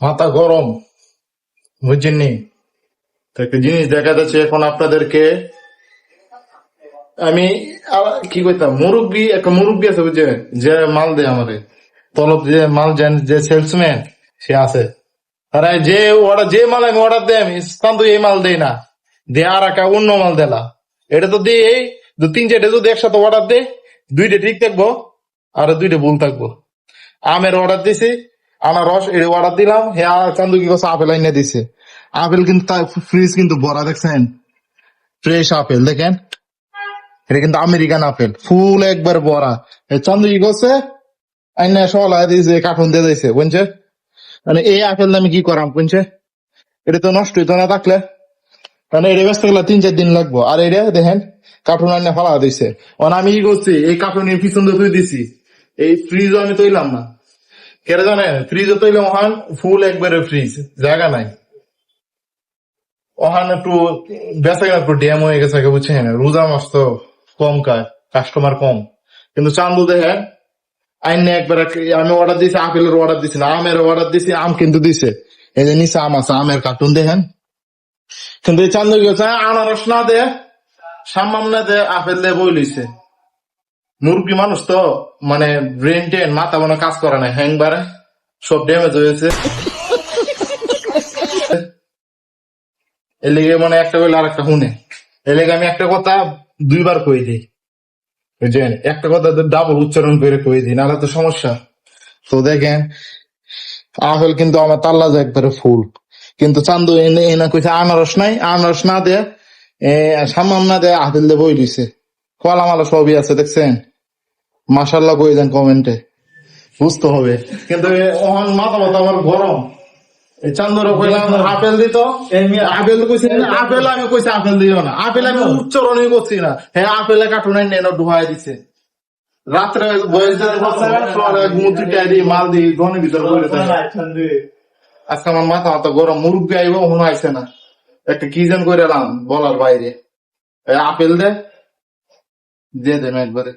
মাথা গরম, বুঝছেননি? তো একটা জিনিস দেখা যাচ্ছে এখন আপনাদেরকে আমি কি কইতাম, একটা মুরব্বী আছে বুঝছে, যে মাল দেয় আমারে তলব, যে মাল যে সেলসম্যান সে আছে, তারা যে মাল আমি অর্ডার দেয় আমি স্থান এই মাল দেই না, দিয়ে আর একটা অন্য মাল দেলা। এটা তো দিয়ে এই 2-3-4টে যদি একসাথে অর্ডার দে, 2টে ঠিক থাকবো আর 2টে ভুল থাকবো। আমের অর্ডার দিছি, আনারস এটা অর্ডার দিলাম, হ্যাঁ চান্দু কি করছে, আপেল আইনে দিছে। আপেল কিন্তু ফ্রিজ কিন্তু ভরা, দেখছেন? ফ্রেশ আপেল দেখেন, এটা কিন্তু আমেরিকান আপেল, ফুল একবার ভরা। চান্দু কি করছে, আইনে সলাই দিয়েছে, কার্টুন দিয়ে দিয়েছে, বুঝছে? মানে এই আপেল আমি কি করাম, বুঝছে? এটা তো নষ্ট হইতো না থাকলে, মানে এটা ব্যস্ত গেলে 3-4 দিন লাগবো। আর এটা দেখেন কার্টুন আইনে ফেলা দিয়েছে। আমি কি করছি, এই কার্টুনের পিছন দিয়ে তুই দিছি, এই ফ্রিজও আমি তৈলাম না। কেন জানেন? ফ্রিজও তৈলে ওখান ফুল একবারে ফ্রিজ, জায়গা নাই ওখানে। একটু বেচা কেনা একটু ড্যাম হয়ে গেছে, বুঝছেন? রোজা মাস তো কম, কাস্টমার কম। কিন্তু চান্দু দেখেন আইনে একবার আমি অর্ডার দিয়েছি, আপেলের অর্ডার দিছি না, আমের অর্ডার দিছি, আম কিন্তু দিছে। এই যে নিচে আম আছে, আমের কার্টুন দেখেন। কিন্তু এই চান্দু কি হচ্ছে, আনারস না দে, সামাম না দে, আপেল দিয়ে বই লইছে। মুরগি মানুষ তো, মানে ব্রেন টেন মাথা মনে কাজ করে না, হ্যাং বাড়ে, সব ড্যামেজ হয়েছে। এর লেগে মানে একটা কইলে আর একটা শুনে, এর লেগে আমি একটা কথা 2বার কই দিই, বুঝছেন? একটা কথা ডাবল উচ্চারণ করে কই দিই, নাহলে তো সমস্যা। তো দেখেন আপেল কিন্তু আমার তাল্লা যায় একবারে ফুল, কিন্তু চান্দু এনে এনে কইছে আনারস নাই, আনারস না দে, সামাম না দে, আপেল দিয়ে বই দিছে। কলা মালা সবই আছে, দেখছেন? মাশাল্লাহ কই দেন কমেন্টে, বুঝতে হবে। কিন্তু ওখান মাথা মাথা আমার গরম। এই চান্দুরে কইলাম আপেল দিত, আপেল কইছি না, আপেল আমি কইছি আপেল দিও না, আপেল আমি উচ্চারণই করছি না, হ্যাঁ আপেলে কার্টুন এনে ঢুকাই দিছে। রাত্রে বয়স মাল দিই ঘনের ভিতরে পড়ে থাকে। আজকে আমার মাথা মাথা গরম, মুরব্বী আইব মনে আইসে না, একটা কি যেন করে এলাম বলার বাইরে। আপেল দিয়ে দেন একবারে।